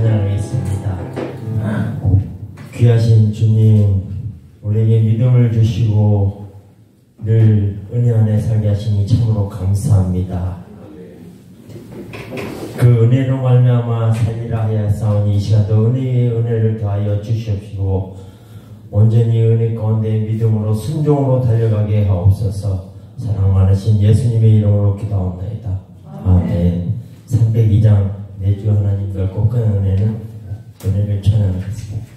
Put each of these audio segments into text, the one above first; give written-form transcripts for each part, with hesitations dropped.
찬양하겠습니다. 귀하신 주님, 우리에게 믿음을 주시고 늘 은혜 안에 살게 하시니 참으로 감사합니다. 그 은혜로 말미암아 살리라 하였사오니 이 시간도 은혜의 은혜를 더하여 주시옵시고 온전히 은혜 가운데 믿음으로 순종으로 달려가게 하옵소서. 사랑 많으신 예수님의 이름으로 기도하옵나이다. 아멘. 302장 내주 하나님과 꼭한 은혜를 찬양하겠습니다.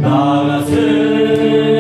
나가세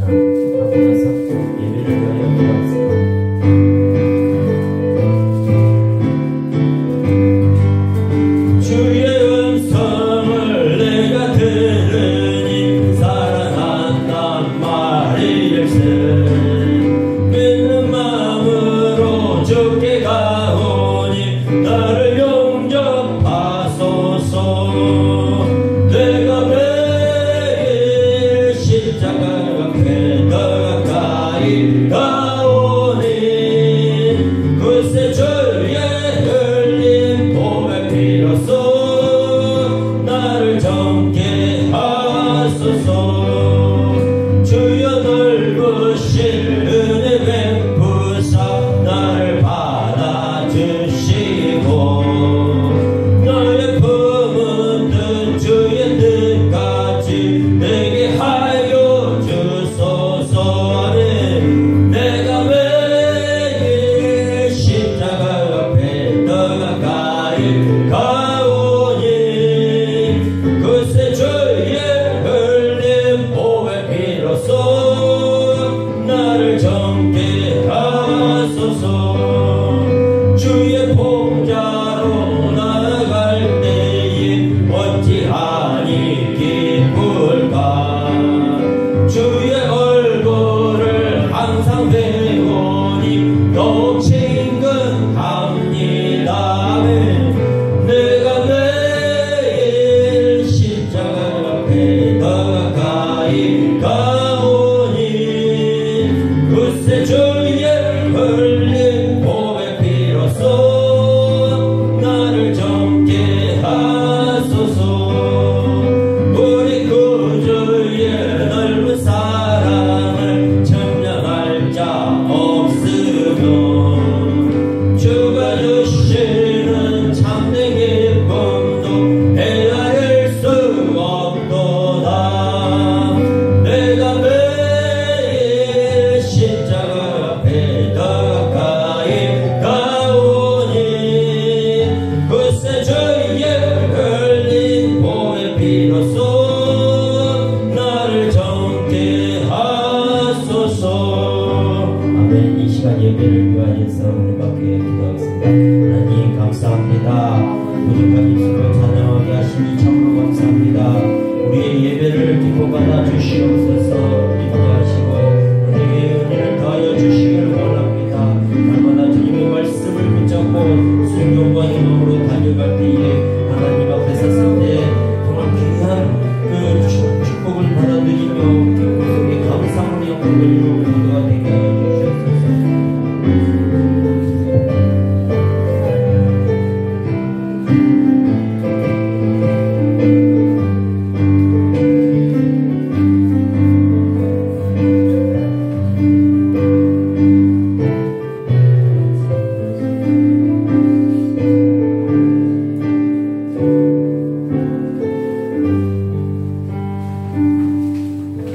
찬양하고 나서 예배를 위하여 기도하겠습니다.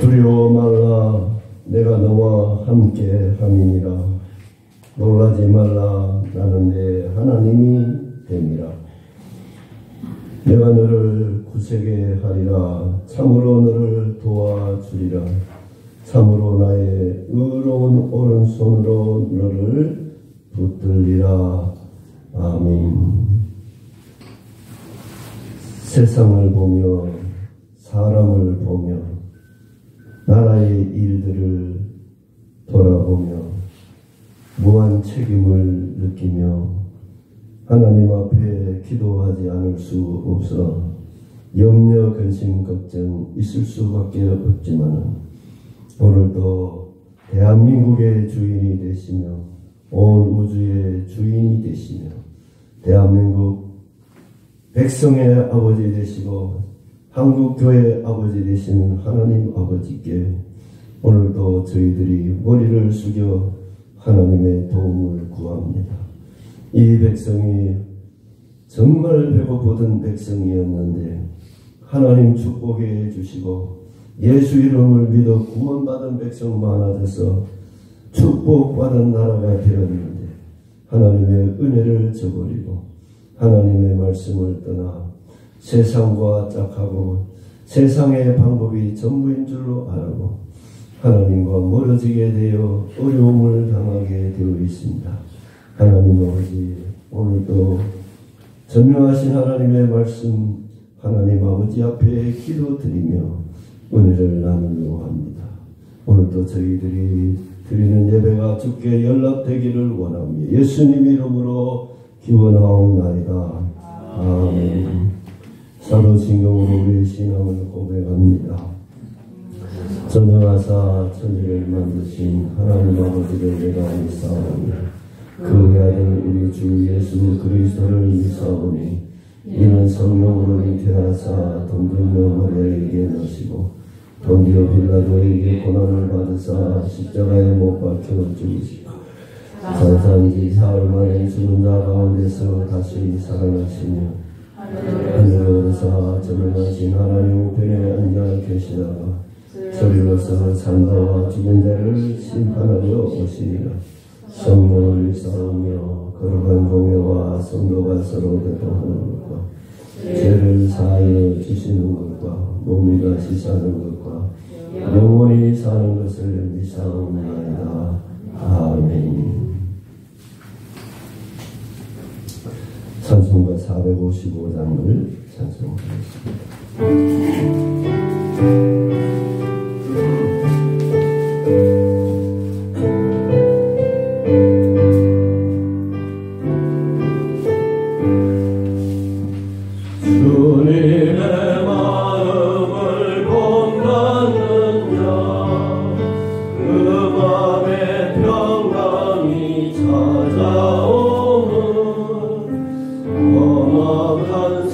두려워 말라 내가 너와 함께 함이니라. 놀라지 말라 나는 내 하나님이 됨이라. 내가 너를 구세게 하리라. 참으로 너를 도와주리라. 참으로 나의 의로운 오른손으로 너를 붙들리라. 아멘. 세상을 보며 사람을 보며 나라의 일들을 돌아보며 무한 책임을 느끼며 하나님 앞에 기도하지 않을 수 없어 염려, 근심, 걱정 있을 수밖에 없지만 오늘도 대한민국의 주인이 되시며 온 우주의 주인이 되시며 대한민국 백성의 아버지 되시고 한국교회 아버지 되시는 하나님 아버지께 오늘도 저희들이 머리를 숙여 하나님의 도움을 구합니다. 이 백성이 정말 배고프던 백성이었는데 하나님 축복해 주시고 예수 이름을 믿어 구원받은 백성 많아져서 축복받은 나라가 되었는데 하나님의 은혜를 저버리고 하나님의 말씀을 떠나 세상과 짝하고 세상의 방법이 전부인 줄로 알고 하나님과 멀어지게 되어 어려움을 당하게 되어 있습니다. 하나님 아버지, 오늘도 전명하신 하나님의 말씀 하나님 아버지 앞에 기도드리며 은혜를 나누려고 합니다. 오늘도 저희들이 드리는 예배가 주께 연락되기를 원하며 예수님 이름으로 기원하옵나이다. 아멘. 사도신경으로 우리의 신앙을 고백합니다. 전능하사 천지를 만드신 하나님 아버지를 내가 믿사오니 그 아들 우리 주 예수 그리스도를 믿사오니 이는 성령으로 잉태하사 동정녀 마리아에게 나시고 본디오 빌라도에게 고난을 받으사 십자가에 못 박혀 죽으시고 사탄지 사흘 만에 죽은 자 가운데서 다시 살아나시며 하늘에 오르사 전능하신 하나님 우편에 앉아 계시다가 저리로서 산자와 죽은 자를 심판하려 오시리라. 성령을 믿사오며 거룩한 공회와 성도가 서로 대통하는 것과 죄를 사하여 주시는 것과 몸이 다시 사는 것과 영원히 사는 것을 믿사옵나이다. 아멘. 찬송가 455장을 찬송하겠습니다.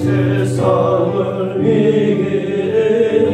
세상을 이기는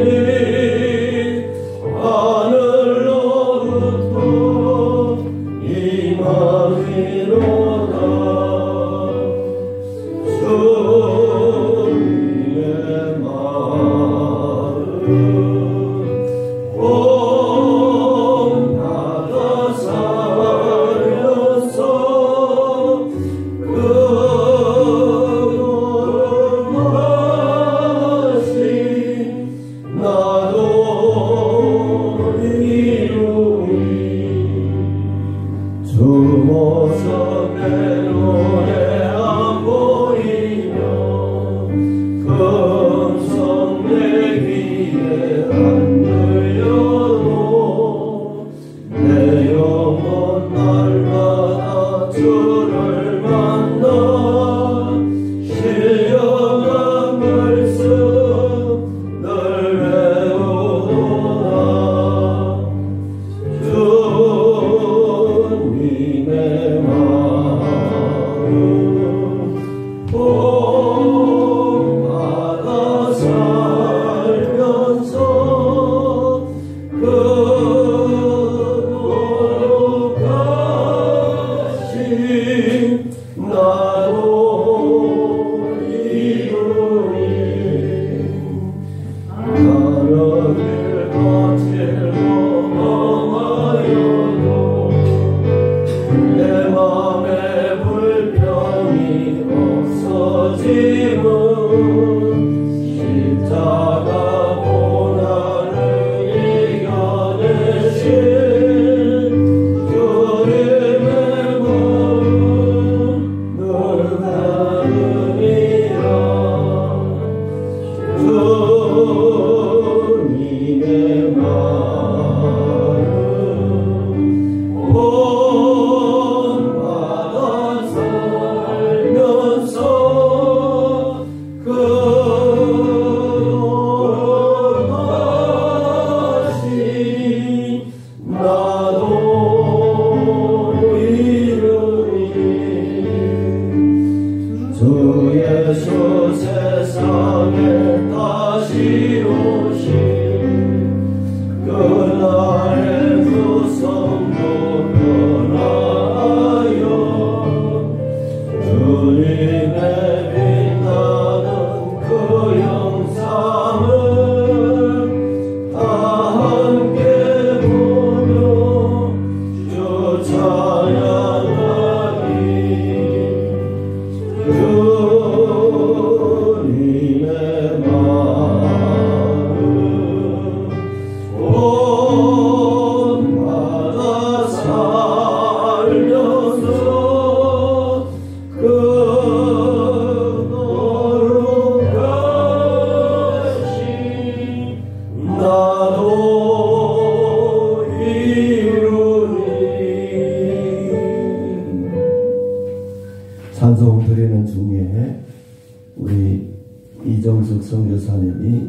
선교사님이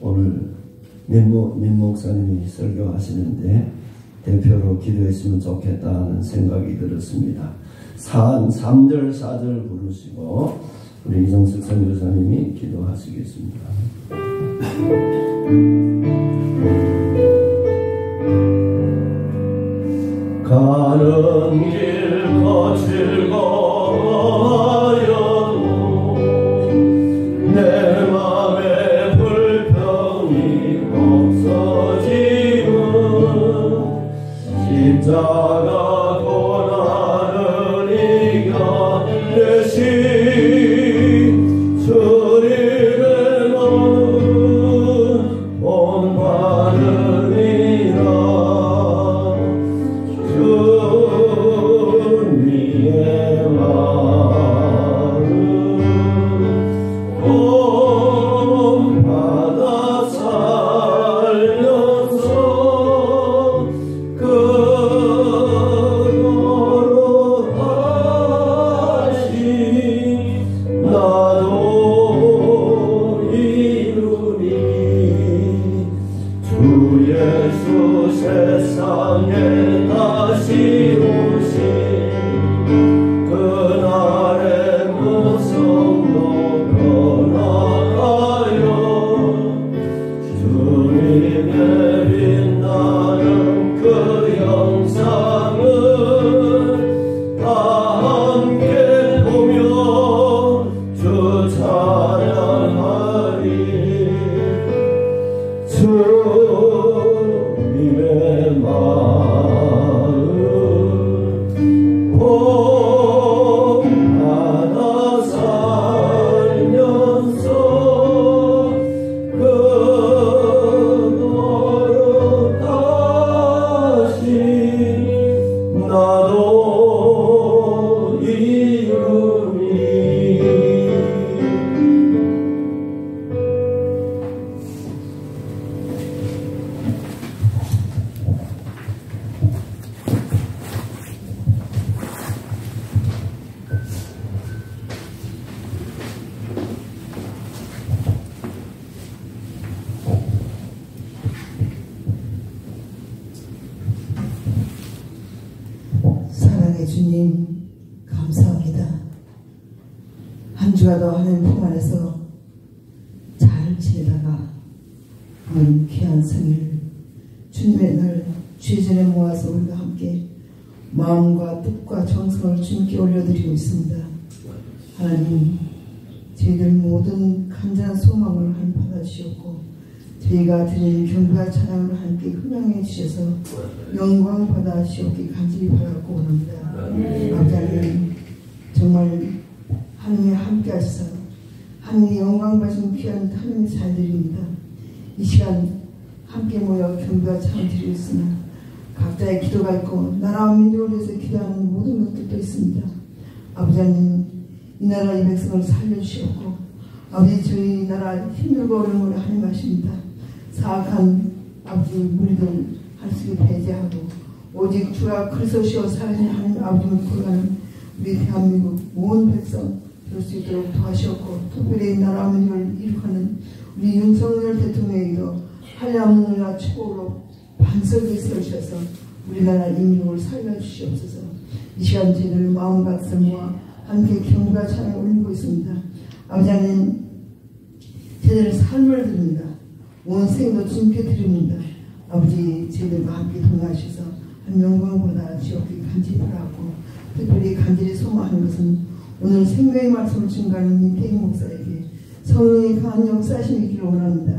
오늘 민 목사님이 설교하시는데 대표로 기도했으면 좋겠다는 생각이 들었습니다. 3절 4절 부르시고 우리 이정숙 선교사님이 기도하시겠습니다. 가는 길 거칠 거하여도 내 맘에 불평이 없어지면 십자가 고난을 이겨내신 주님의 마음 본받으리라. 주님의 마음 본받아 살면서 그거로 다시 나도 이루리. 주 예수 세상에 다시 오신 그날의 무성도 변화하여 주님의 빛나는 그 영상을 다 함께 보며 주 찬양하리. 주님의 마음 본받아 살면서 그거로 다시 나도 이루리. 사랑의 주님, 감사합니다. 한 주간도 하나님 품 안에서 잘 지내다가 오늘 귀한 생일 주님의 날 주의 전에 모아서 우리가 함께 마음과 뜻과 정성을 주님께 올려드리고 있습니다. 하나님, 저희들 모든 간절한 소망을 하나님 받아주셨고 저희가 드리는 경배와 찬양을 함께 흠양해 주셔서 영광 받아주시옵기 간절히 바라고 원합니다. 아버지 하나님, 정말 하나님이 함께 하시사 하나님의 영광 받으신 귀한 하나님의 잘드립니다. 이 시간 함께 모여 경배와 찬양 드리고 있으나 각자의 기도가 있고 나라와 민족을 위해서 기도하는 모든 것들도 있습니다. 아버지 하나님, 이 나라 이 백성을 살려주시옵고 아버지 저희 나라 힘들고 어려운 걸 하나님 하십니다. 사악한 아버지 무리들 할수기 배제하고 오직 주가 그리스도시여 살아계신 하나님 아버지를 구하는 우리 대한민국 모든 백성 될 수 있도록 도와주셨고 특별히 나라 민족을 이룩하는 우리 윤석열 대통령에게도 한량문화 축복으로 반석이 세우셔서 우리나라 인민국을 살려주시옵소서. 이 시간 저희들 마음 같은 모아 함께 경배와 찬양을 올리고 있습니다. 아버지 하나님, 저희들의 삶을 드립니다. 온 생도 주님께 드립니다. 아버지, 저희들과 함께 동행하셔서 한 영광보다 지옥에 간절히 바라고 특별히 간절히 소망하는 것은 오늘 생명의 말씀을 증거하는 민태희 목사에게 성령의 강한 역사하심이 있기를 원합니다.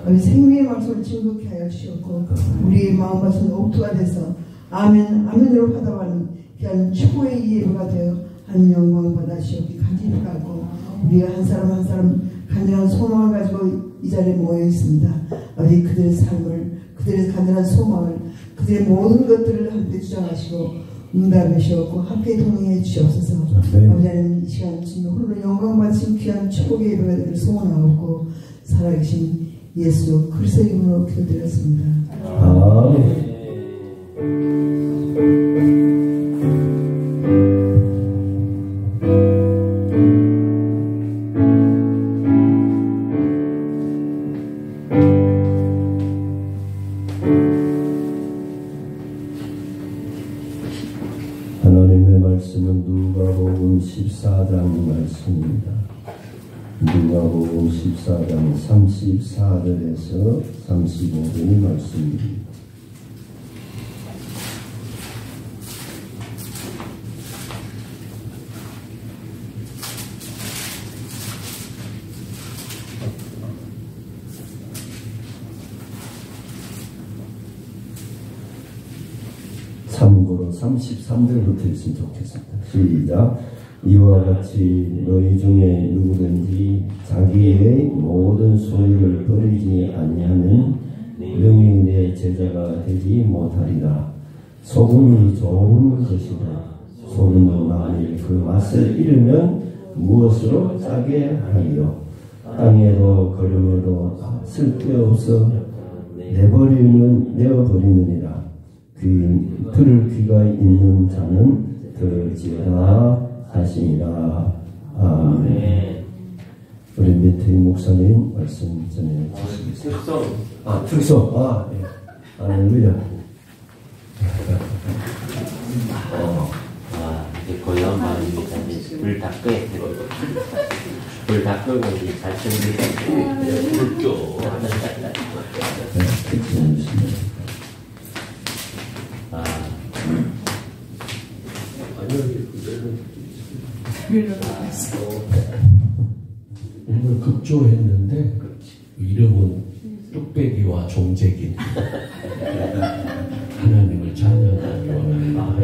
아버지, 생명의 말씀을 증거케 하여 주시옵고 우리의 마음밭은 옥토가 돼서 아멘 아멘으로 화답하는 귀한 축복의 예배가 되어 한 영광 받아주시옵기 간절히 바라고 우리가 한 사람 한 사람 간절한 소망을 가지고 이 자리에 모여 있습니다. 아버지, 그들의 삶을, 그들의 간절한 소망을, 그들의 모든 것들을 함께 주장하시고 응답해 주시옵고 함께 동행해 주시옵소서. 아버지 하나님, 이 시간 주님 홀로 영광 받으신 귀한 축복의 예배가 되기를 소원하옵고 살아계신 예수 그리스도 이름으로 기도드렸습니다. 아멘. 말씀은 누가복음 14장 말씀입니다. 누가복음 14장 34절에서 35절의 말씀입니다. 참고로 33절부터 했으면 좋겠습니다. 시작. 이와 같이 너희 중에 누구든지 자기의 모든 소유를 버리지 아니하면 능히 내 제자가 되지 못하리라. 소금이 좋은 것이다. 소금은 만일 그 맛을 잃으면 무엇으로 짜게 하리요. 땅에도 걸음에도 쓸데없어 내어버리느니라. 들을 귀가 있는 자는 들을지어다 하시니라. 아멘. 우리 메테이 목사님 말씀 전해 주시겠습니다. 특성. 예. 할렐루야. 이제 거의 한 마음입니다. 불 다 끄야 되고. 불 다 끄고 이제 잘 준비해서 불 껴. 오늘 급조했는데 이름은 뚝배기와 종재긴 하나님을 찬양하기 원합니다.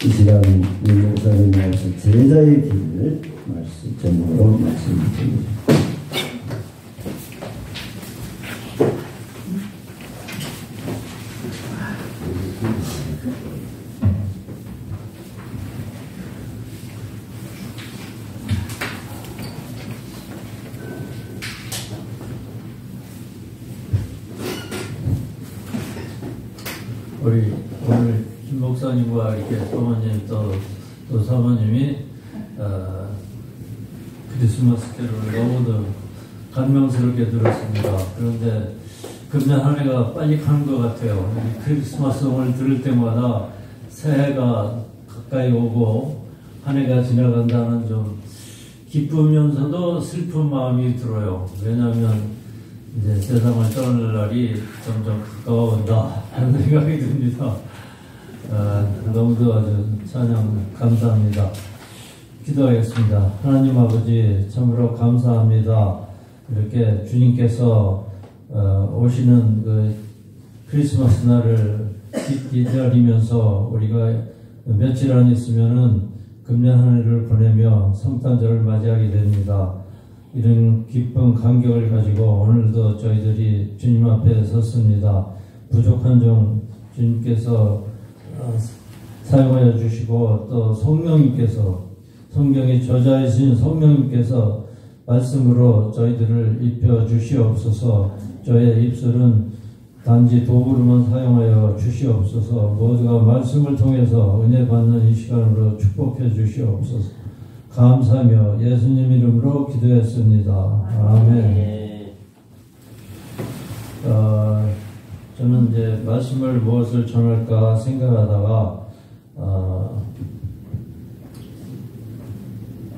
이 시간 이 목사님 말씀 제자의 길을 말씀 제목으로 말씀드립니다. 우리 오늘 김 목사님과 이렇게 사모님 또 사모님이 크리스마스 캐롤을 너무도 감명스럽게 들었습니다. 그런데 금년 한 해가 빨리 가는 것 같아요. 크리스마스송을 들을 때마다 새해가 가까이 오고 한 해가 지나간다는 좀 기쁘면서도 슬픈 마음이 들어요. 왜냐하면 이제 세상을 떠날 날이 점점 가까워온다 하는 생각이 듭니다. 너무도 아주 찬양 감사합니다. 기도하겠습니다. 하나님 아버지 참으로 감사합니다. 이렇게 주님께서 오시는 그 크리스마스 날을 기다리면서 우리가 며칠 안 있으면은 금년 한 해를 보내며 성탄절을 맞이하게 됩니다. 이런 기쁜 감격을 가지고 오늘도 저희들이 주님 앞에 섰습니다. 부족한 점 주님께서 사용하여 주시고 또 성령님께서 성경의 저자이신 성령님께서 말씀으로 저희들을 입혀 주시옵소서. 저의 입술은 단지 도구로만 사용하여 주시옵소서. 모두가 말씀을 통해서 은혜 받는 이 시간으로 축복해 주시옵소서. 감사하며 예수님 이름으로 기도했습니다. 아멘. 저는 이제 말씀을 무엇을 전할까 생각하다가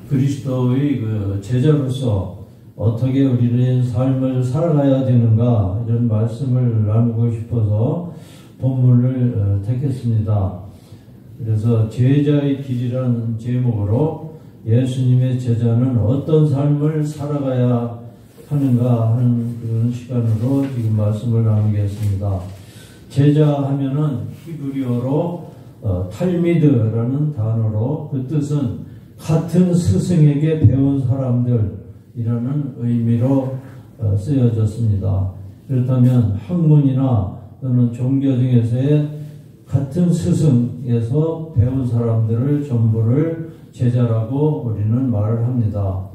그리스도의 그 제자로서 어떻게 우리는 삶을 살아가야 되는가 이런 말씀을 나누고 싶어서 본문을 택했습니다. 그래서 제자의 길이라는 제목으로 예수님의 제자는 어떤 삶을 살아가야 하는가 하는 그런 시간으로 지금 말씀을 나누겠습니다. 제자 하면은 히브리어로 탈미드라는 단어로 그 뜻은 같은 스승에게 배운 사람들이라는 의미로 쓰여졌습니다. 그렇다면 학문이나 또는 종교 등에서의 같은 스승에서 배운 사람들을 전부를 제자라고 우리는 말을 합니다.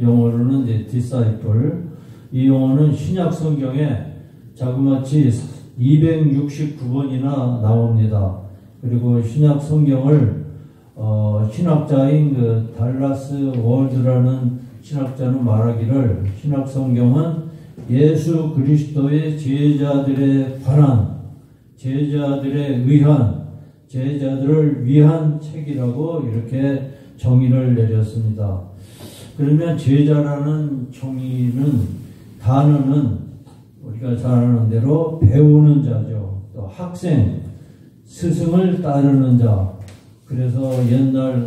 영어로는 이제 disciple. 이 용어는 신약 성경에 자그마치 269번이나 나옵니다. 그리고 신약 성경을 신학자인 그 달라스 월드라는 신학자는 말하기를 신약 성경은 예수 그리스도의 제자들에 관한 제자들에 의한 제자들을 위한 책이라고 이렇게 정의를 내렸습니다. 그러면 제자라는 정의는 단어는 우리가 잘 아는 대로 배우는 자죠. 또 학생, 스승을 따르는 자. 그래서 옛날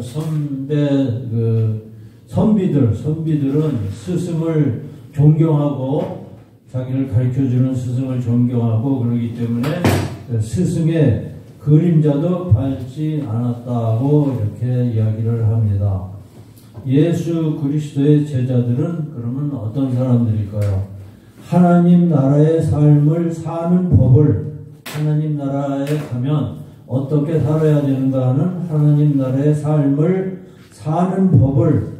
선비들은 스승을 존경하고 자기를 가르쳐주는 스승을 존경하고 그러기 때문에 스승의 그림자도 밟지 않았다고 이렇게 이야기를 합니다. 예수 그리스도의 제자들은 그러면 어떤 사람들일까요? 하나님 나라의 삶을 사는 법을 하나님 나라에 가면 어떻게 살아야 되는가 하는 하나님 나라의 삶을 사는 법을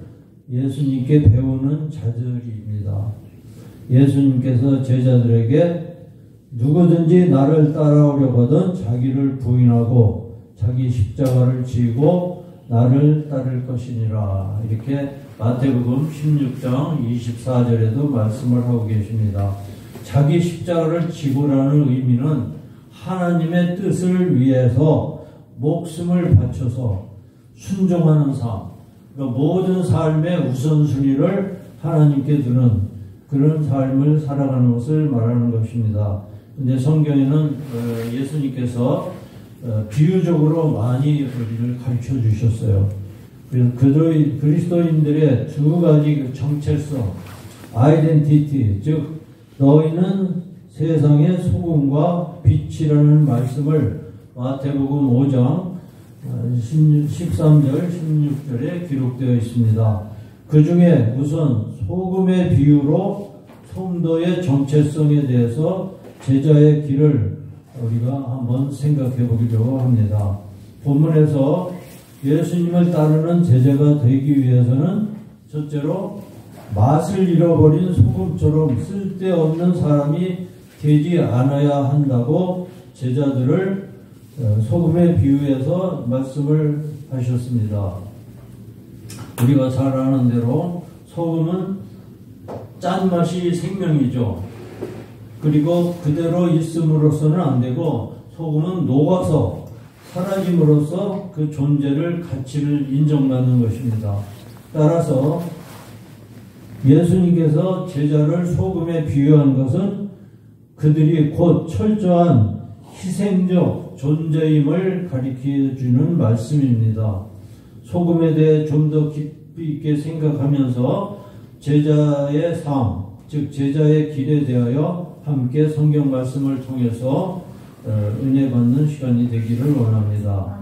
예수님께 배우는 자들입니다. 예수님께서 제자들에게 누구든지 나를 따라오려거든 자기를 부인하고 자기 십자가를 지고 나를 따를 것이니라. 이렇게 마태복음 16장 24절에도 말씀을 하고 계십니다. 자기 십자가를 지고라는 의미는 하나님의 뜻을 위해서 목숨을 바쳐서 순종하는 삶, 그러니까 모든 삶의 우선순위를 하나님께 두는 그런 삶을 살아가는 것을 말하는 것입니다. 근데 성경에는 예수님께서 비유적으로 많이 우리를 가르쳐 주셨어요. 그래서 그리스도인들의 두 가지 정체성, 아이덴티티, 즉 너희는 세상의 소금과 빛이라는 말씀을 마태복음 5장 13절, 16절에 기록되어 있습니다. 그 중에 우선 소금의 비유로 성도의 정체성에 대해서 제자의 길을 우리가 한번 생각해 보기로 합니다. 본문에서 예수님을 따르는 제자가 되기 위해서는 첫째로 맛을 잃어버린 소금처럼 쓸데없는 사람이 되지 않아야 한다고 제자들을 소금에 비유해서 말씀을 하셨습니다. 우리가 잘 아는 대로 소금은 짠맛이 생명이죠. 그리고 그대로 있음으로서는 안 되고 소금은 녹아서 사라짐으로써 그 존재를, 가치를 인정받는 것입니다. 따라서 예수님께서 제자를 소금에 비유한 것은 그들이 곧 철저한 희생적 존재임을 가리켜주는 말씀입니다. 소금에 대해 좀 더 깊이 있게 생각하면서 제자의 삶, 즉 제자의 길에 대하여 함께 성경 말씀을 통해서 은혜 받는 시간이 되기를 원합니다.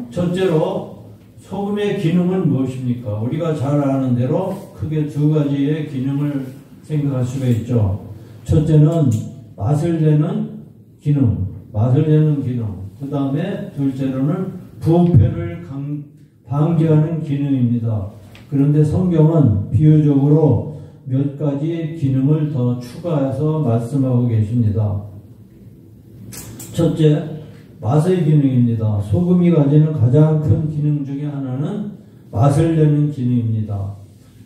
첫째로 소금의 기능은 무엇입니까? 우리가 잘 아는 대로 크게 두 가지의 기능을 생각할 수가 있죠. 첫째는 맛을 내는 기능, 그 다음에 둘째로는 부패를 방지하는 기능입니다. 그런데 성경은 비유적으로 몇 가지 기능을 더 추가해서 말씀하고 계십니다. 첫째, 맛의 기능입니다. 소금이 가지는 가장 큰 기능 중에 하나는 맛을 내는 기능입니다.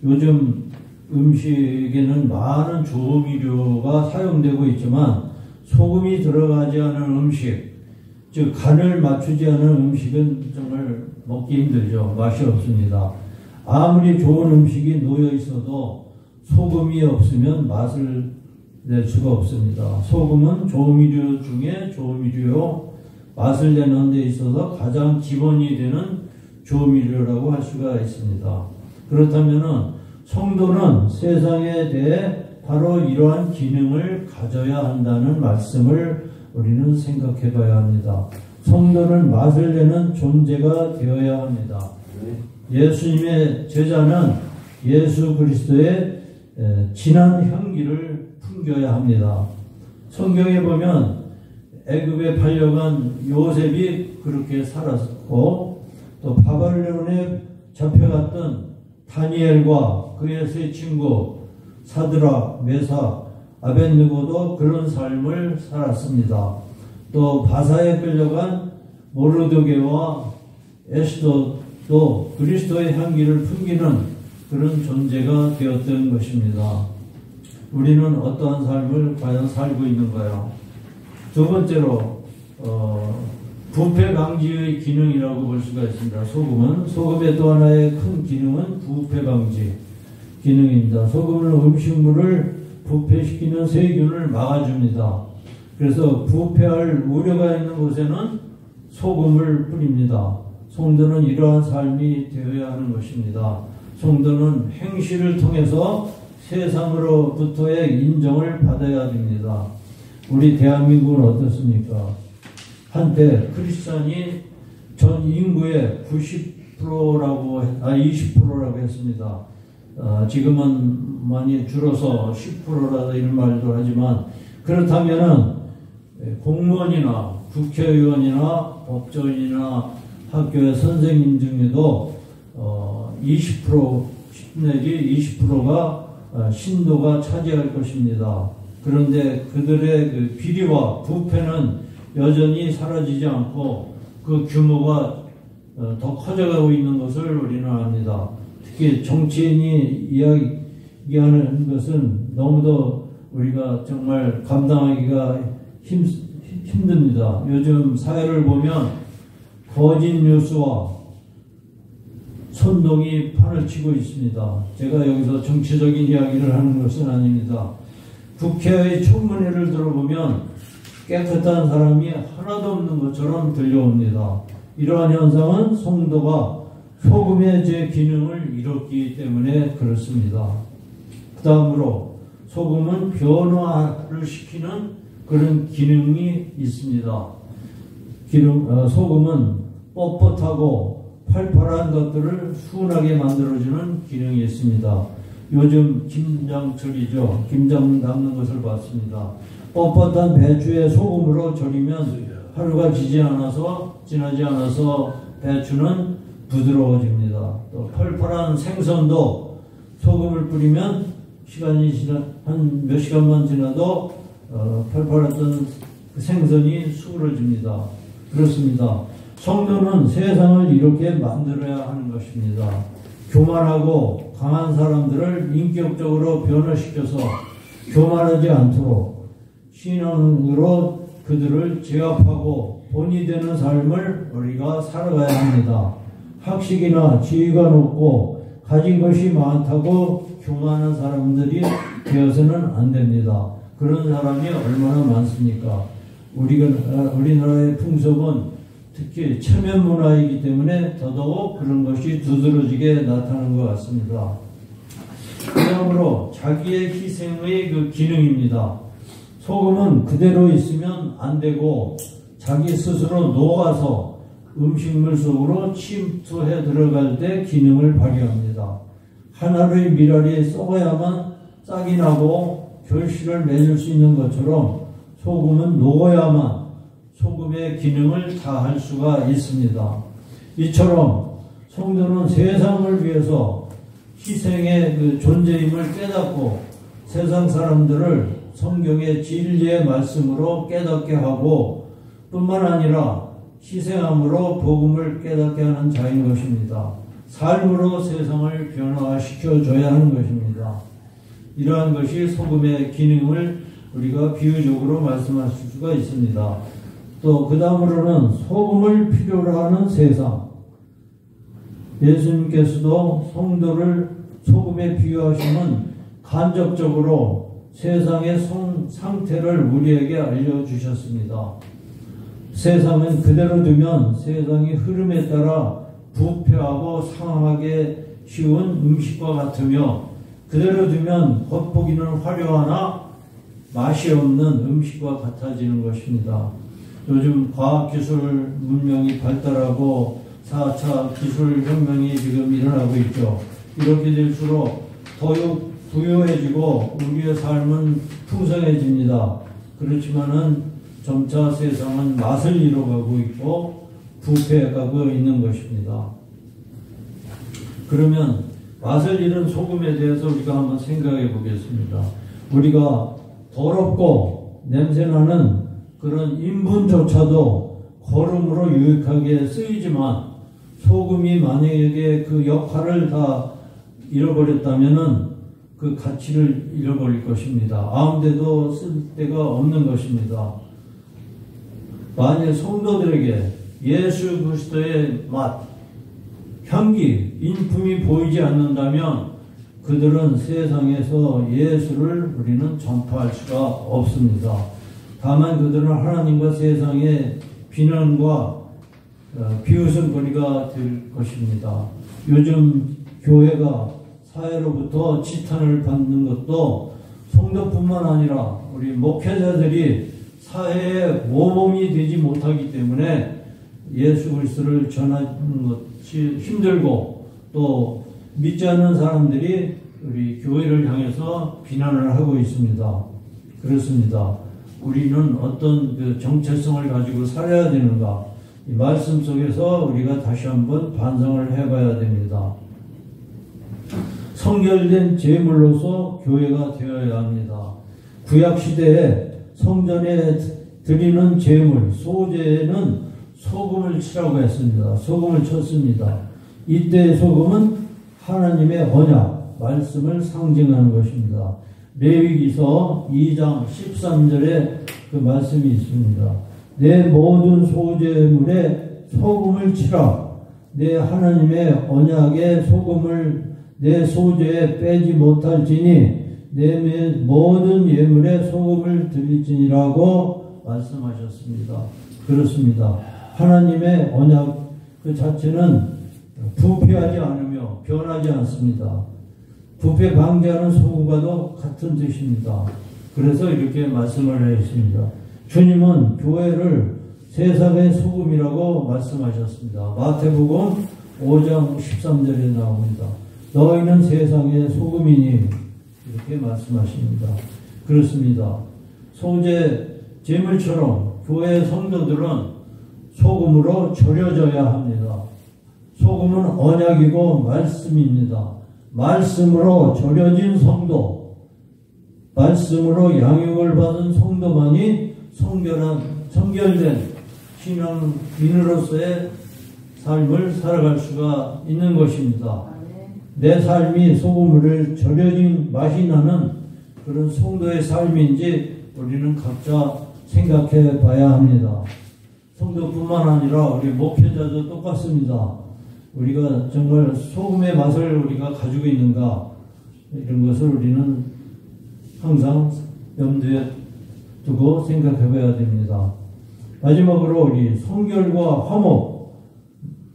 요즘 음식에는 많은 조미료가 사용되고 있지만 소금이 들어가지 않은 음식, 즉 간을 맞추지 않은 음식은 정말 먹기 힘들죠. 맛이 없습니다. 아무리 좋은 음식이 놓여 있어도 소금이 없으면 맛을 낼 수가 없습니다. 소금은 조미료 중에 조미료요, 맛을 내는 데 있어서 가장 기본이 되는 조미료라고 할 수가 있습니다. 그렇다면 성도는 세상에 대해 바로 이러한 기능을 가져야 한다는 말씀을 우리는 생각해 봐야 합니다. 성도는 맛을 내는 존재가 되어야 합니다. 예수님의 제자는 예수 그리스도의 진한 향기를 풍겨야 합니다. 성경에 보면 애굽에 팔려간 요셉이 그렇게 살았고, 또 바벨론에 잡혀갔던 다니엘과 그의 세 친구 사드락, 메삭, 아벳느고도 그런 삶을 살았습니다. 또 바사에 끌려간 모르드게와 에스더도 그리스도의 향기를 풍기는 그런 존재가 되었던 것입니다. 우리는 어떠한 삶을 과연 살고 있는가요? 두 번째로 부패 방지의 기능이라고 볼 수가 있습니다. 소금의 또 하나의 큰 기능은 부패 방지 기능입니다. 소금은 음식물을 부패시키는 세균을 막아줍니다. 그래서 부패할 우려가 있는 곳에는 소금을 뿌립니다. 성도는 이러한 삶이 되어야 하는 것입니다. 성도는 행실을 통해서 세상으로부터의 인정을 받아야 됩니다. 우리 대한민국은 어떻습니까? 한때 크리스찬이 전 인구의 20%라고 했습니다. 지금은 많이 줄어서 10%라다 이런 말도 하지만, 그렇다면은 공무원이나 국회의원이나 법조인이나 학교의 선생님 중에도 20% 내지 20%가 신도가 차지할 것입니다. 그런데 그들의 그 비리와 부패는 여전히 사라지지 않고 그 규모가 더 커져가고 있는 것을 우리는 압니다. 특히 정치인이 이야기하는 것은 너무도 우리가 정말 감당하기가 힘듭니다. 요즘 사회를 보면 거짓 뉴스와 선동이 판을 치고 있습니다. 제가 여기서 정치적인 이야기를 하는 것은 아닙니다. 국회의 청문회를 들어보면 깨끗한 사람이 하나도 없는 것처럼 들려옵니다. 이러한 현상은 성도가 소금의 제 기능을 잃었기 때문에 그렇습니다. 그 다음으로 소금은 변화를 시키는 그런 기능이 있습니다. 소금은 뻣뻣하고 팔팔한 것들을 순하게 만들어주는 기능이 있습니다. 요즘 김장철이죠. 김장 담는 것을 봤습니다. 뻣뻣한 배추에 소금으로 절이면 하루가 지나지 않아서 배추는 부드러워집니다. 또 펄펄한 생선도 소금을 뿌리면 한 몇 시간만 지나도 펄펄했던 생선이 수그러집니다. 그렇습니다. 성도는 세상을 이렇게 만들어야 하는 것입니다. 교만하고 강한 사람들을 인격적으로 변화시켜서 교만하지 않도록 신앙으로 그들을 제압하고 본이 되는 삶을 우리가 살아가야 합니다. 학식이나 지위가 높고 가진 것이 많다고 교만한 사람들이 되어서는 안 됩니다. 그런 사람이 얼마나 많습니까? 우리나라의 풍속은 특히 체면 문화이기 때문에 더더욱 그런 것이 두드러지게 나타나는 것 같습니다. 그러므로 자기의 희생의 그 기능입니다. 소금은 그대로 있으면 안 되고 자기 스스로 녹아서 음식물 속으로 침투해 들어갈 때 기능을 발휘합니다. 하나의 미랄이 썩어야만 싹이 나고 결실을 맺을 수 있는 것처럼 소금은 녹아야만 소금의 기능을 다할 수가 있습니다. 이처럼 성도는 세상을 위해서 희생의 그 존재임을 깨닫고 세상 사람들을 성경의 진리의 말씀으로 깨닫게 하고 뿐만 아니라 희생함으로 복음을 깨닫게 하는 자인 것입니다. 삶으로 세상을 변화시켜 줘야 하는 것입니다. 이러한 것이 소금의 기능을 우리가 비유적으로 말씀하실 수가 있습니다. 또 그 다음으로는 소금을 필요로 하는 세상. 예수님께서도 성도를 소금에 비유하시면 간접적으로 세상의 상태를 우리에게 알려주셨습니다. 세상은 그대로 두면 세상의 흐름에 따라 부패하고 상하게 쉬운 음식과 같으며 그대로 두면 겉보기는 화려하나 맛이 없는 음식과 같아지는 것입니다. 요즘 과학기술 문명이 발달하고 4차 기술혁명이 지금 일어나고 있죠. 이렇게 될수록 더욱 부유해지고 우리의 삶은 풍성해집니다. 그렇지만은 점차 세상은 맛을 잃어가고 있고 부패해가고 있는 것입니다. 그러면 맛을 잃은 소금에 대해서 우리가 한번 생각해 보겠습니다. 우리가 더럽고 냄새나는 그런 인분조차도 거름으로 유익하게 쓰이지만 소금이 만약에 그 역할을 다 잃어버렸다면은 그 가치를 잃어버릴 것입니다. 아무데도 쓸 데가 없는 것입니다. 만약 성도들에게 예수 그리스도의 맛, 향기, 인품이 보이지 않는다면 그들은 세상에서 예수를 우리는 전파할 수가 없습니다. 다만 그들은 하나님과 세상의 비난과 비웃음거리가 될 것입니다. 요즘 교회가 사회로부터 지탄을 받는 것도 성도뿐만 아니라 우리 목회자들이 사회의 모범이 되지 못하기 때문에 예수 그리스도를 전하는 것이 힘들고 또 믿지 않는 사람들이 우리 교회를 향해서 비난을 하고 있습니다. 그렇습니다. 우리는 어떤 그 정체성을 가지고 살아야 되는가? 이 말씀 속에서 우리가 다시 한번 반성을 해봐야 됩니다. 성결된 제물로서 교회가 되어야 합니다. 구약시대에 성전에 드리는 제물, 소제는 소금을 치라고 했습니다. 소금을 쳤습니다. 이때의 소금은 하나님의 언약, 말씀을 상징하는 것입니다. 레위기서 2장 13절에 그 말씀이 있습니다. 내 모든 소제물에 소금을 치라. 내 하나님의 언약에 소금을 내 소제에 빼지 못할지니 내 모든 예물에 소금을 드릴지니라고 말씀하셨습니다. 그렇습니다. 하나님의 언약 그 자체는 부패하지 않으며 변하지 않습니다. 부패 방지하는 소금과도 같은 뜻입니다. 그래서 이렇게 말씀을 했습니다. 주님은 교회를 세상의 소금이라고 말씀하셨습니다. 마태복음 5장 13절에 나옵니다. 너희는 세상의 소금이니 이렇게 말씀하십니다. 그렇습니다. 소재 제물처럼 교회 성도들은 소금으로 절여져야 합니다. 소금은 언약이고 말씀입니다. 말씀으로 절여진 성도, 말씀으로 양육을 받은 성도만이 성결된 신앙인으로서의 삶을 살아갈 수가 있는 것입니다. 내 삶이 소금물에 절여진 맛이 나는 그런 성도의 삶인지 우리는 각자 생각해 봐야 합니다. 성도뿐만 아니라 우리 목회자도 똑같습니다. 우리가 정말 소금의 맛을 우리가 가지고 있는가, 이런 것을 우리는 항상 염두에 두고 생각해 봐야 됩니다. 마지막으로 우리 성결과 화목,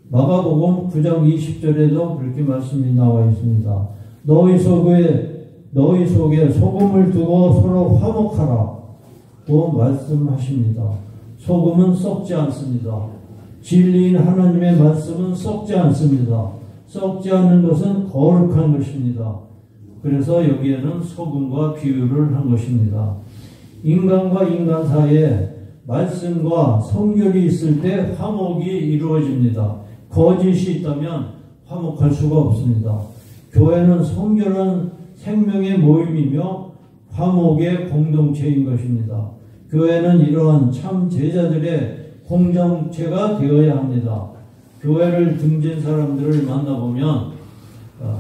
마가복음 9장 20절에도 그렇게 말씀이 나와 있습니다. 너희 속에 소금을 두고 서로 화목하라고 말씀하십니다. 소금은 썩지 않습니다. 진리인 하나님의 말씀은 썩지 않습니다. 썩지 않는 것은 거룩한 것입니다. 그래서 여기에는 소금과 비유를 한 것입니다. 인간과 인간 사이에 말씀과 성결이 있을 때 화목이 이루어집니다. 거짓이 있다면 화목할 수가 없습니다. 교회는 성결한 생명의 모임이며 화목의 공동체인 것입니다. 교회는 이러한 참 제자들의 공동체가 되어야 합니다. 교회를 등진 사람들을 만나보면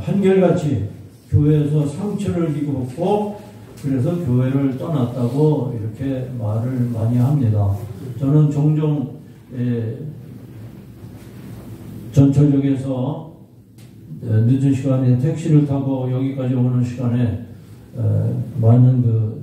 한결같이 교회에서 상처를 입었고 그래서 교회를 떠났다고 이렇게 말을 많이 합니다. 저는 종종 전철역에서 늦은 시간에 택시를 타고 여기까지 오는 시간에 많은 그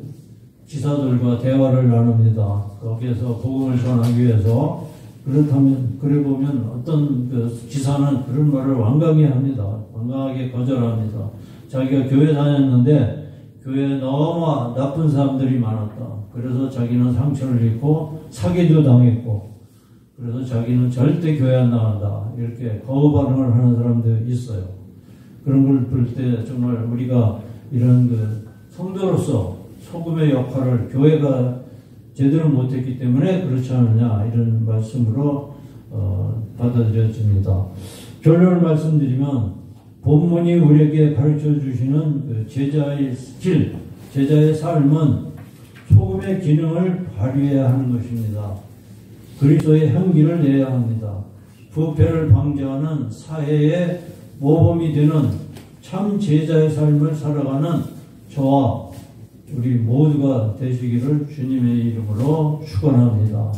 기사들과 대화를 나눕니다. 거기에서 복음을 전하기 위해서. 그렇다면 그래 보면 어떤 그 기사는 그런 말을 완강히 합니다. 완강하게 거절합니다. 자기가 교회 다녔는데 교회에 너무 나쁜 사람들이 많았다. 그래서 자기는 상처를 입고 사기도 당했고 그래서 자기는 절대 교회 안 나간다. 이렇게 거부 반응을 하는 사람도 있어요. 그런 걸 볼 때 정말 우리가 이런 그 성도로서 소금의 역할을 교회가 제대로 못했기 때문에 그렇지 않느냐 이런 말씀으로 받아들여집니다. 결론을 말씀드리면 본문이 우리에게 가르쳐 주시는 그 제자의 길, 제자의 삶은 소금의 기능을 발휘해야 하는 것입니다. 그리스도의 향기를 내야 합니다. 부패를 방지하는 사회의 모범이 되는 참 제자의 삶을 살아가는 저와 우리 모두가 되시기를 주님의 이름으로 축원합니다.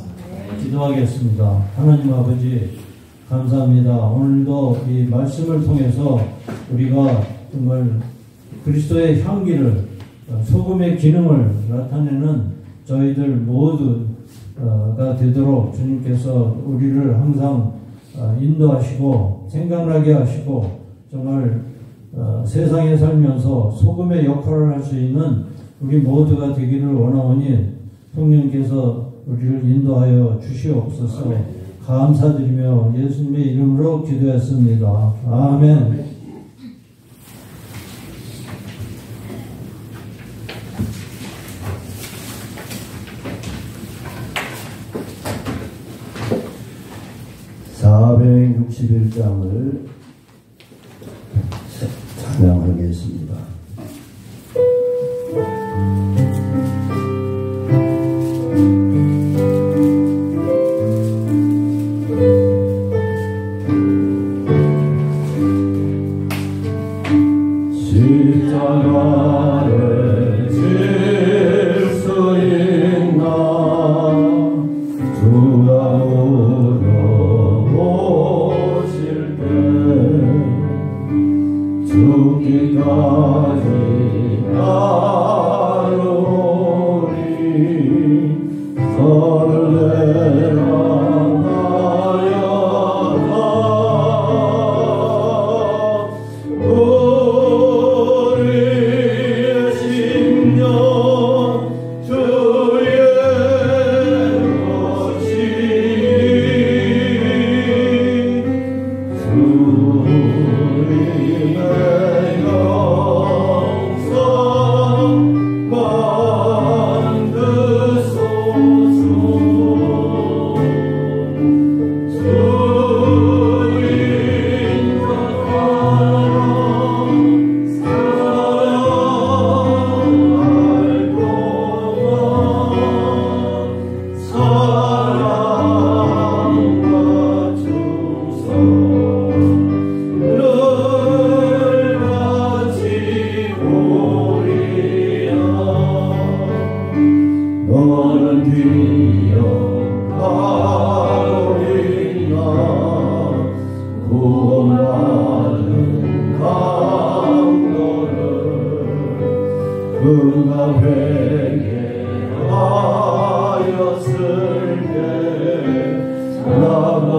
기도하겠습니다. 하나님 아버지 감사합니다. 오늘도 이 말씀을 통해서 우리가 정말 그리스도의 향기를 소금의 기능을 나타내는 저희들 모두가 되도록 주님께서 우리를 항상 인도하시고 생각나게 하시고 정말 세상에 살면서 소금의 역할을 할 수 있는 우리 모두가 되기를 원하오니 성령께서 우리를 인도하여 주시옵소서. 감사드리며 예수님의 이름으로 기도했습니다. 아멘. (461장을) 찬양하겠습니다. 십자가를 질 수 있나 주가 물어보실 때 그가 회개하였을 때 나는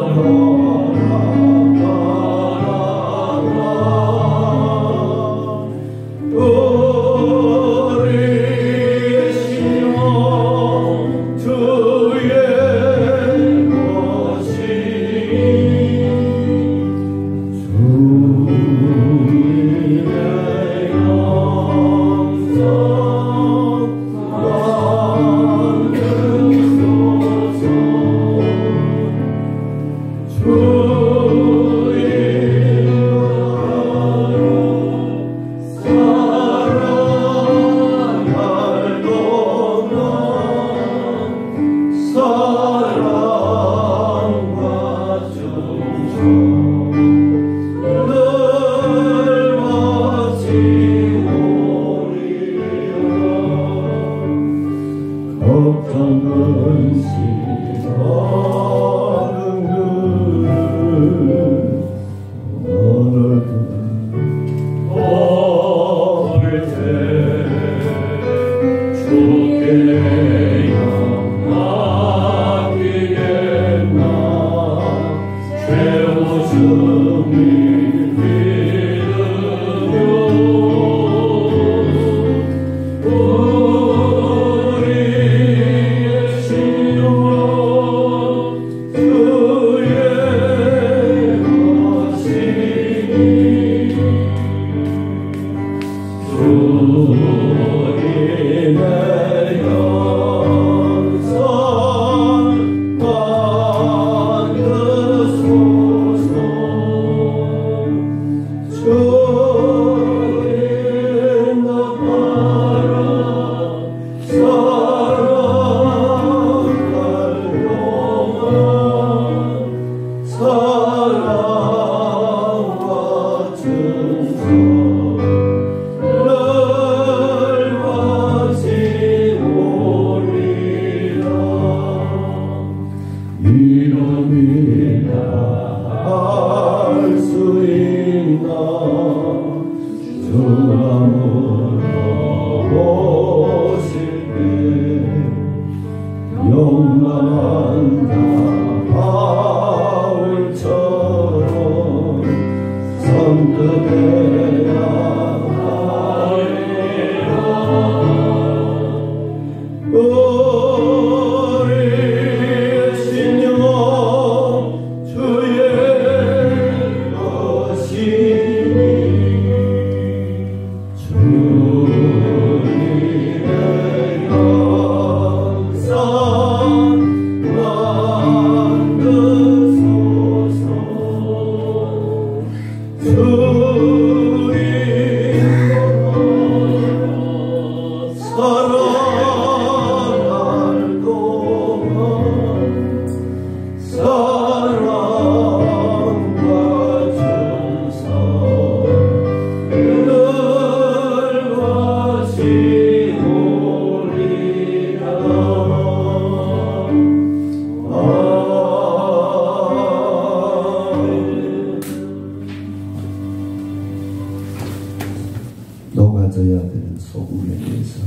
녹아져야 되는 소금에 대해서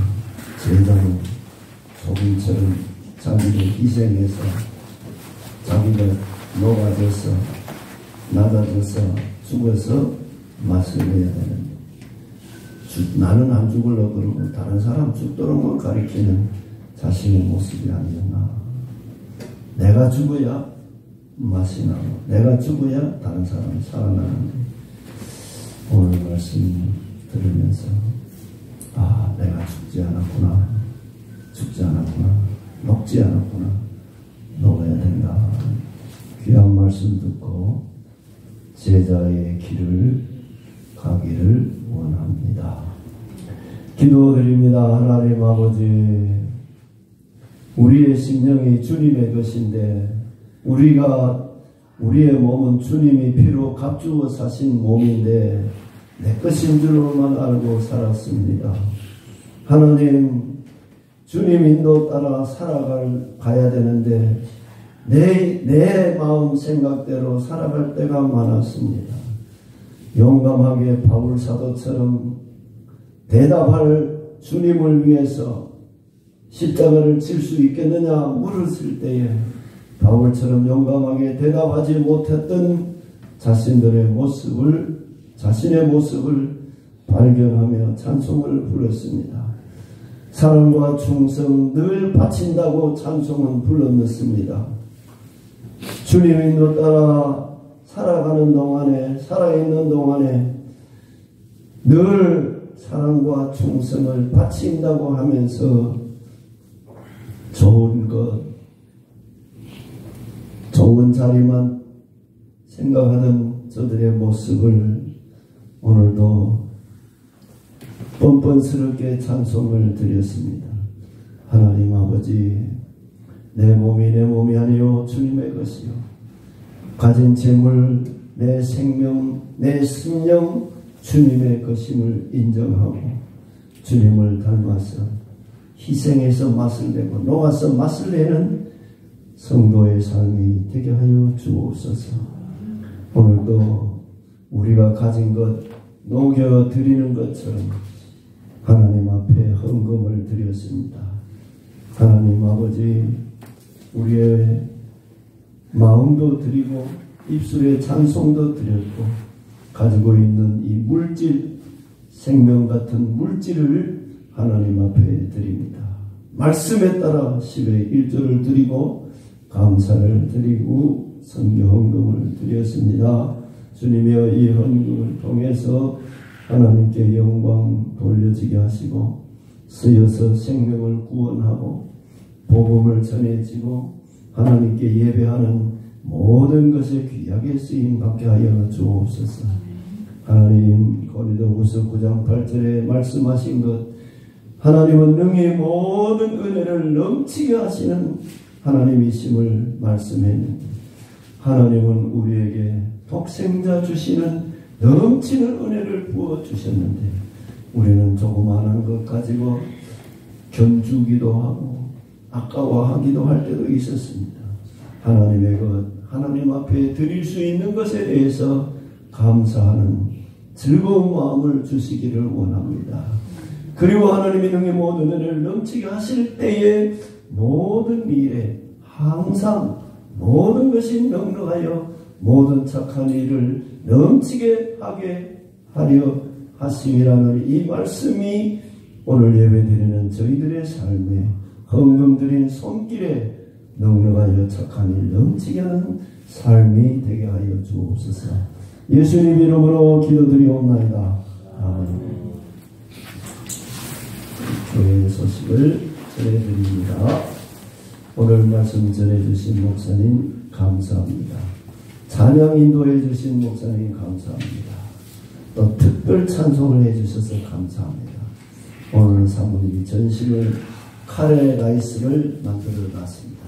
제자는 소금처럼 자기를 희생해서 자기가 녹아져서 낮아져서 죽어서 맛을 내야 되는데 나는 안 죽으려고 그러고 다른 사람 죽도록 가리키는 자신의 모습이 아니었나. 내가 죽어야 맛이 나고 내가 죽어야 다른 사람이 살아나는데 오늘 말씀 들으면서 내가 죽지 않았구나, 녹지 않았구나, 녹아야 된다. 귀한 말씀 듣고 제자의 길을 가기를 원합니다. 기도드립니다. 하나님 아버지, 우리의 심령이 주님의 것인데 우리의 몸은 주님이 피로 값주어 사신 몸인데 내 것인 줄로만 알고 살았습니다. 하나님, 주님 인도 따라 가야 되는데 내 마음 생각대로 살아갈 때가 많았습니다. 용감하게 바울 사도처럼 대답할 주님을 위해서 십자가를 칠 수 있겠느냐 물었을 때에 바울처럼 용감하게 대답하지 못했던 자신의 모습을 발견하며 찬송을 부르습니다. 사랑과 충성 늘 바친다고 찬송은 불렀습니다. 주님 인도 따라 살아가는 동안에, 살아있는 동안에 늘 사랑과 충성을 바친다고 하면서 좋은 것, 좋은 자리만 생각하던 저들의 모습을 오늘도 뻔뻔스럽게 찬송을 드렸습니다. 하나님 아버지, 내 몸이 아니요 주님의 것이요 가진 재물, 내 생명, 내 심령 주님의 것임을 인정하고 주님을 닮아서 희생해서 맛을 내고 녹아서 맛을 내는 성도의 삶이 되게 하여 주옵소서. 오늘도 우리가 가진 것 녹여드리는 것처럼 하나님 앞에 헌금을 드렸습니다. 하나님 아버지, 우리의 마음도 드리고 입술의 찬송도 드렸고 가지고 있는 이 물질, 생명 같은 물질을 하나님 앞에 드립니다. 말씀에 따라 10의 1조를 드리고 감사를 드리고 선교 헌금을 드렸습니다. 주님이여, 이 헌금을 통해서 하나님께 영광 돌려지게 하시고 쓰여서 생명을 구원하고 복음을 전해지고 하나님께 예배하는 모든 것에 귀하게 쓰임 받게 하여 주옵소서. 하나님, 고린도후서 9장 8절에 말씀하신 것, 하나님은 능히 모든 은혜를 넘치게 하시는 하나님이심을 말씀했는데 하나님은 우리에게 독생자 주시는 넘치는 은혜를 부어주셨는데 우리는 조그마한 것 가지고 견주기도 하고 아까워하기도 할 때도 있었습니다. 하나님의 것, 하나님 앞에 드릴 수 있는 것에 대해서 감사하는 즐거운 마음을 주시기를 원합니다. 그리고 하나님이 능히 모든 은혜를 넘치게 하실 때에 모든 일에 항상 모든 것이 넉넉하여 모든 착한 일을 넘치게 하게 하려 하심이라는 이 말씀이 오늘 예배드리는 저희들의 삶에 헌금 드린 손길에 넉넉하여 착한 일 넘치게 하는 삶이 되게 하여 주옵소서. 예수님 이름으로 기도드리옵나이다. 아멘. 교회 소식을 전해드립니다. 오늘 말씀 전해주신 목사님 감사합니다. 찬양 인도해 주신 목사님 감사합니다. 또 특별 찬송을 해주셔서 감사합니다. 오늘 사모님이 전심을 카레 라이스를 만들어 놨습니다.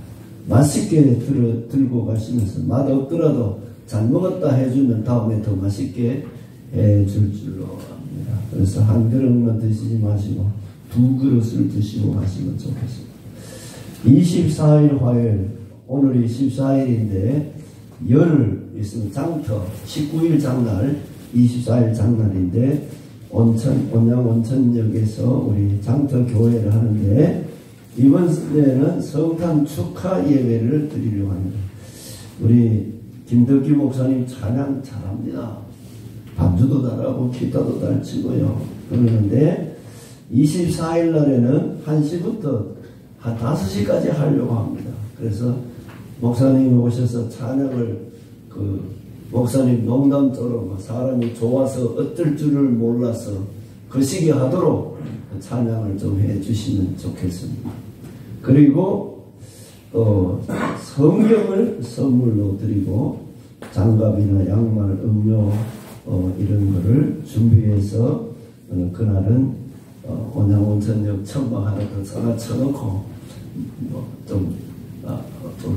맛있게 들고 가시면서 맛없더라도 잘 먹었다 해주면 다음에 더 맛있게 해줄 줄로 압니다. 그래서 한 그릇만 드시지 마시고 2그릇을 드시고 가시면 좋겠습니다. 24일 화요일, 오늘이 14일인데 열흘 있으면 장터, 19일 장날, 24일 장날인데 온양 온천역에서 우리 장터 교회를 하는데 이번에는 성탄 축하 예배를 드리려고 합니다. 우리 김덕기 목사님 찬양 잘합니다. 반주도 잘하고 기타도 잘 치고요. 그러는데 24일 날에는 1시부터 한 5시까지 하려고 합니다. 그래서 목사님이 오셔서 찬양을 목사님 농담처럼 사람이 좋아서 어쩔 줄을 몰라서 거시기 하도록 찬양을 좀 해주시면 좋겠습니다. 그리고 성경을 선물로 드리고 장갑이나 양말, 음료 이런 거를 준비해서 그날은 온양온천역 천막하나 더 사다 쳐놓고 좀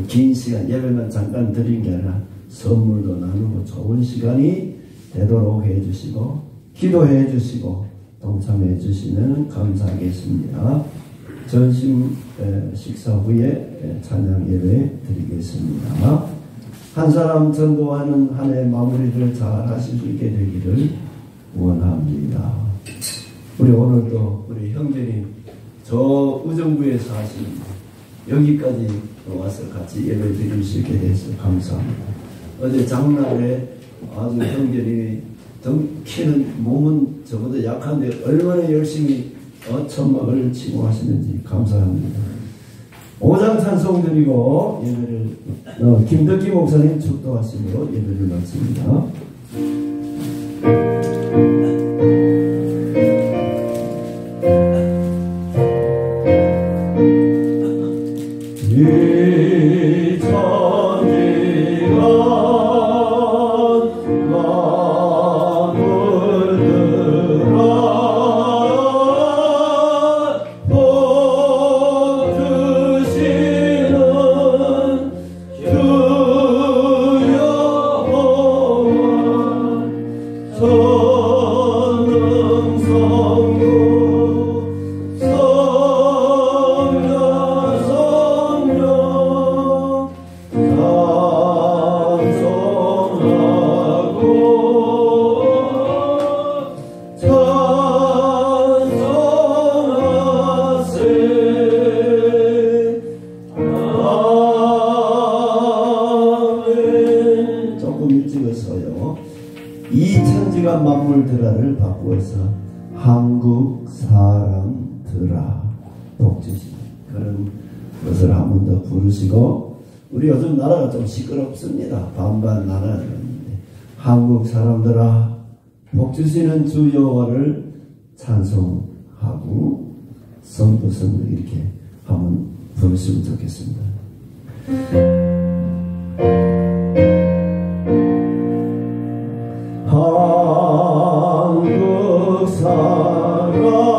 긴 시간 예배만 잠깐 드린 게 아니라 선물도 나누고 좋은 시간이 되도록 해주시고 기도해 주시고 동참해 주시면 감사하겠습니다. 전심 식사 후에 찬양 예배 드리겠습니다. 한 사람 전도하는 한 해 마무리를 잘 하실 수 있게 되기를 원합니다. 우리 오늘도 우리 형제님 저 의정부에서 하신 여기까지 와서 같이 예배 드릴 수 있게 돼서 감사합니다. 어제 장날에 아주 형제님이 키는 몸은 저보다 약한데 얼마나 열심히 천막을 치고 하시는지 감사합니다. 오장 찬송 드리고 예배를 김덕기 목사님 축도하시므로 예배를 마칩니다. 이 천지가 만물들아를 바꾸어서 한국 사람들아 복주신 그런 것을 한 번 더 부르시고, 우리 요즘 나라가 좀 시끄럽습니다. 반반 나라였는데 한국 사람들아 복주시는 주 여호와를 찬송하고 선포성을 이렇게 한번 부르시면 좋겠습니다. 한국 사람아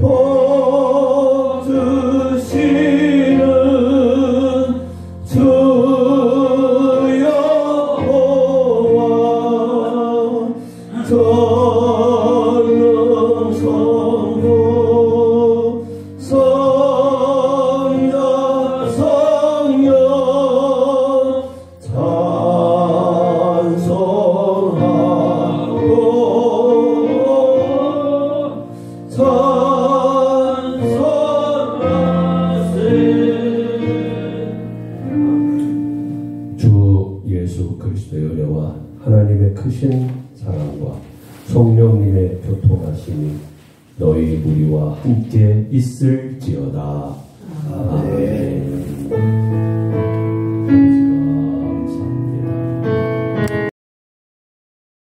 복 주시는 주 여호와 전능 성부 성자 성령 주 예수 그리스도의 은혜와 하나님의 크신 사랑과 성령님의 교통하심이 너희 우리와 함께 있을지어다. 아멘.